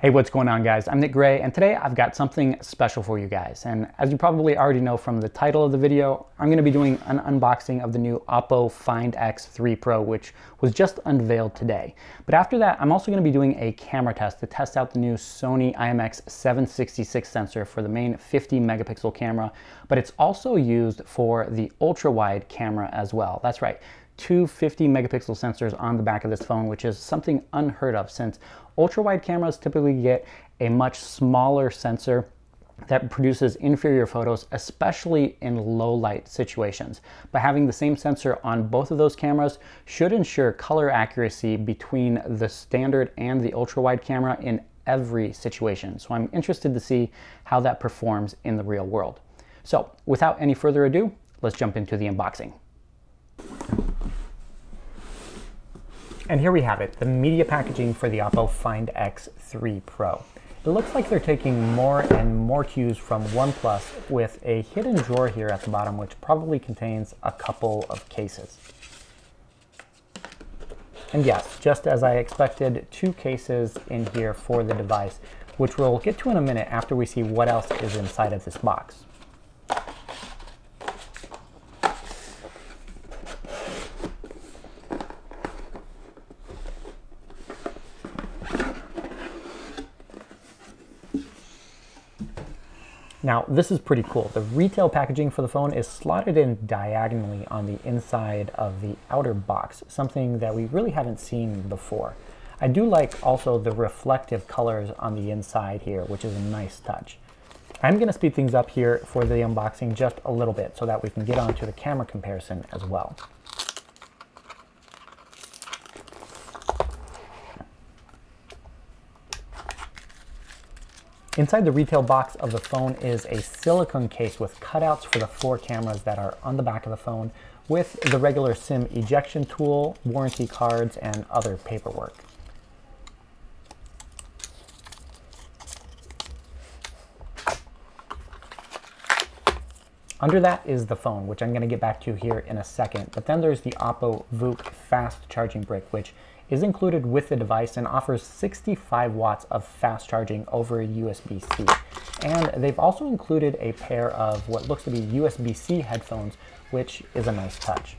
Hey, what's going on, guys? I'm Nick Gray, and today I've got something special for you guys. And as you probably already know from the title of the video, I'm going to be doing an unboxing of the new Oppo Find X3 Pro, which was just unveiled today. But after that, I'm also going to be doing a camera test to test out the new Sony IMX 766 sensor for the main 50 megapixel camera, but it's also used for the ultra-wide camera as well. That's right. Two 50 megapixel sensors on the back of this phone, which is something unheard of since ultra-wide cameras typically get a much smaller sensor that produces inferior photos, especially in low light situations. But having the same sensor on both of those cameras should ensure color accuracy between the standard and the ultra-wide camera in every situation. So I'm interested to see how that performs in the real world. So without any further ado, let's jump into the unboxing. And here we have it, the media packaging for the Oppo Find X3 Pro. It looks like they're taking more and more cues from OnePlus with a hidden drawer here at the bottom, which probably contains a couple of cases. And yes, just as I expected, two cases in here for the device, which we'll get to in a minute after we see what else is inside of this box. Now, this is pretty cool. The retail packaging for the phone is slotted in diagonally on the inside of the outer box, something that we really haven't seen before. I do like also the reflective colors on the inside here, which is a nice touch. I'm going to speed things up here for the unboxing just a little bit so that we can get on to the camera comparison as well. Inside the retail box of the phone is a silicone case with cutouts for the 4 cameras that are on the back of the phone, with the regular SIM ejection tool, warranty cards, and other paperwork. Under that is the phone, which I'm going to get back to here in a second, but then there's the Oppo VOOC fast charging brick, which is included with the device and offers 65 watts of fast charging over USB-C. And they've also included a pair of what looks to be USB-C headphones, which is a nice touch.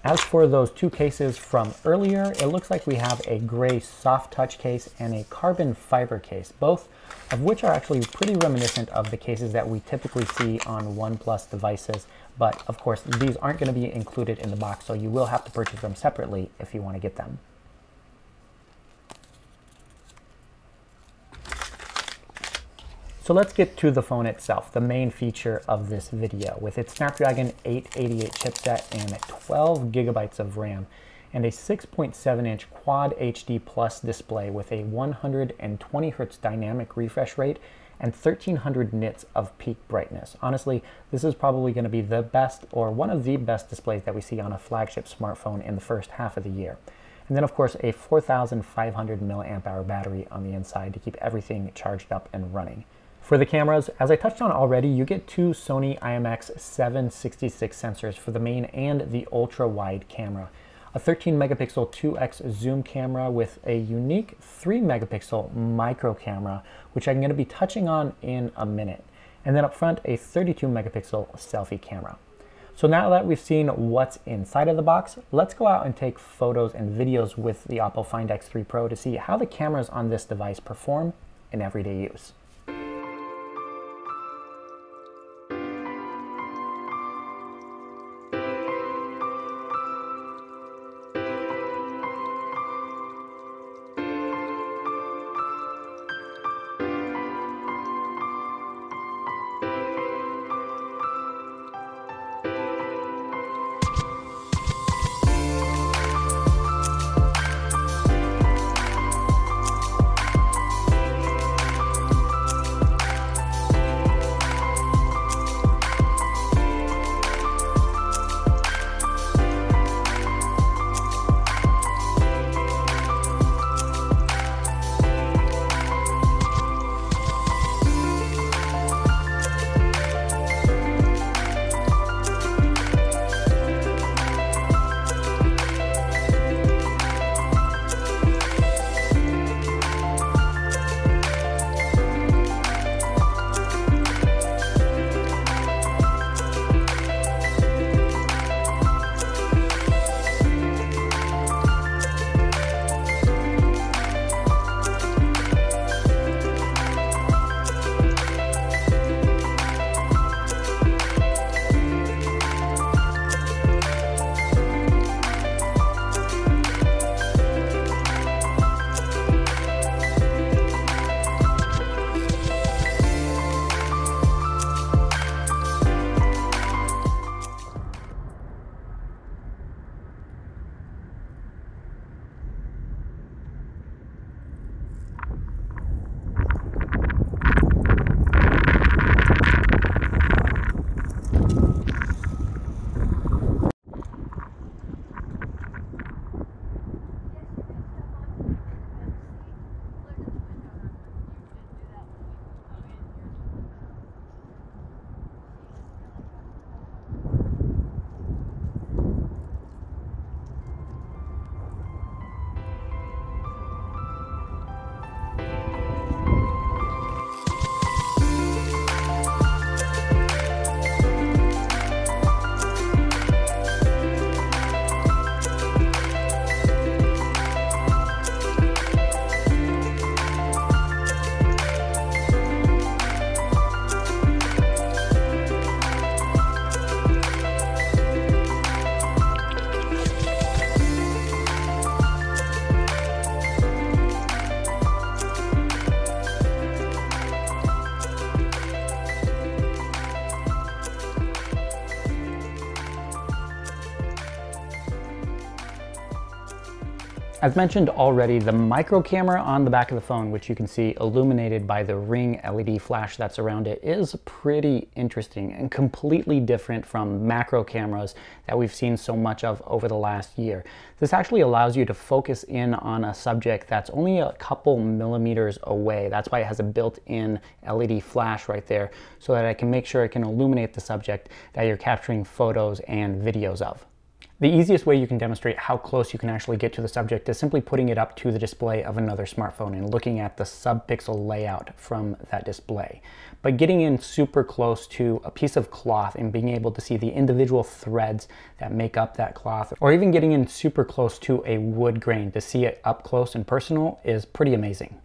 As for those two cases from earlier, it looks like we have a gray soft touch case and a carbon fiber case, both of which are actually pretty reminiscent of the cases that we typically see on OnePlus devices. But of course, these aren't going to be included in the box, so you will have to purchase them separately if you want to get them. So let's get to the phone itself, the main feature of this video, with its Snapdragon 888 chipset and 12 gigabytes of RAM, and a 6.7-inch Quad HD Plus display with a 120 Hz dynamic refresh rate and 1300 nits of peak brightness. Honestly, this is probably going to be the best, or one of the best displays that we see on a flagship smartphone in the first half of the year. And then of course a 4500 mAh battery on the inside to keep everything charged up and running. For the cameras, as I touched on already, you get two Sony IMX 766 sensors for the main and the ultra-wide camera. A 13 megapixel 2x zoom camera with a unique 3 megapixel micro camera, which I'm going to be touching on in a minute. And then up front, a 32 megapixel selfie camera. So now that we've seen what's inside of the box, let's go out and take photos and videos with the Oppo Find X3 Pro to see how the cameras on this device perform in everyday use. As mentioned already, the micro camera on the back of the phone, which you can see illuminated by the ring LED flash that's around it, is pretty interesting and completely different from macro cameras that we've seen so much of over the last year. This actually allows you to focus in on a subject that's only a couple millimeters away. That's why it has a built-in LED flash right there, so that I can make sure it can illuminate the subject that you're capturing photos and videos of. The easiest way you can demonstrate how close you can actually get to the subject is simply putting it up to the display of another smartphone and looking at the sub-pixel layout from that display. But getting in super close to a piece of cloth and being able to see the individual threads that make up that cloth, or even getting in super close to a wood grain to see it up close and personal, is pretty amazing.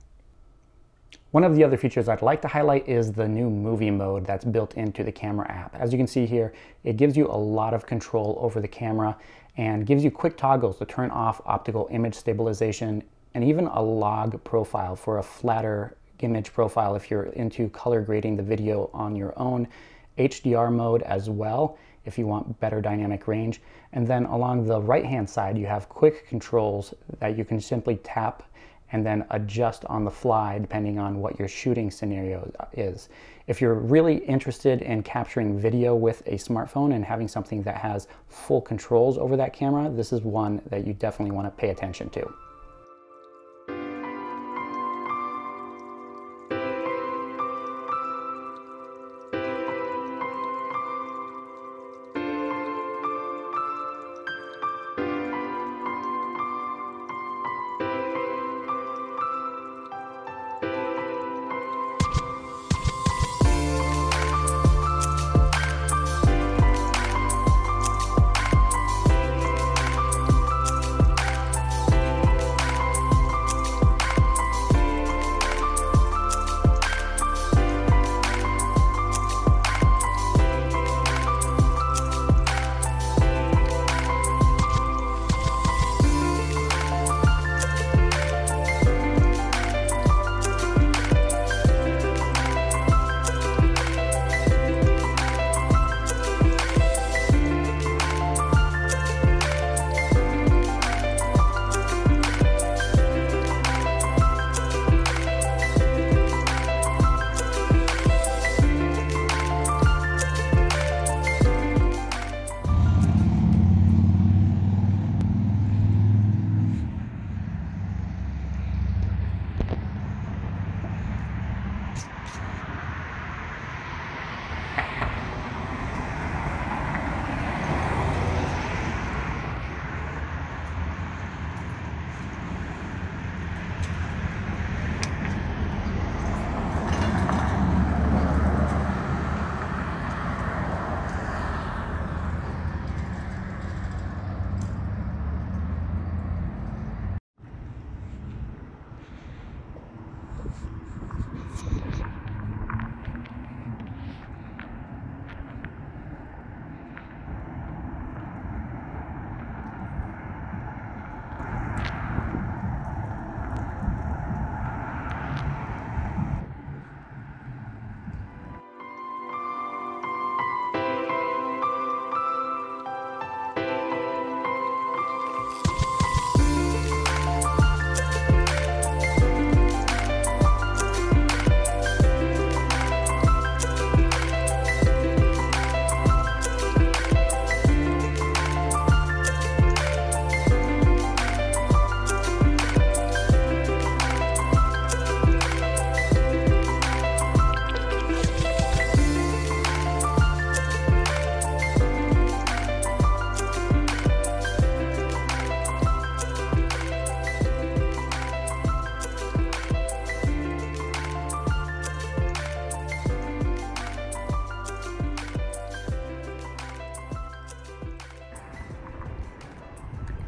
One of the other features I'd like to highlight is the new movie mode that's built into the camera app. As you can see here, it gives you a lot of control over the camera and gives you quick toggles to turn off optical image stabilization and even a log profile for a flatter image profile if you're into color grading the video on your own, HDR mode as well if you want better dynamic range. And then along the right-hand side, you have quick controls that you can simply tap and then adjust on the fly depending on what your shooting scenario is. If you're really interested in capturing video with a smartphone and having something that has full controls over that camera, this is one that you definitely want to pay attention to.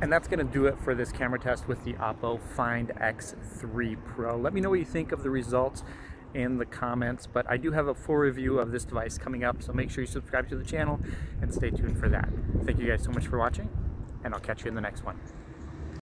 And that's going to do it for this camera test with the Oppo Find X3 Pro. Let me know what you think of the results in the comments, but I do have a full review of this device coming up, so make sure you subscribe to the channel and stay tuned for that. Thank you guys so much for watching, and I'll catch you in the next one.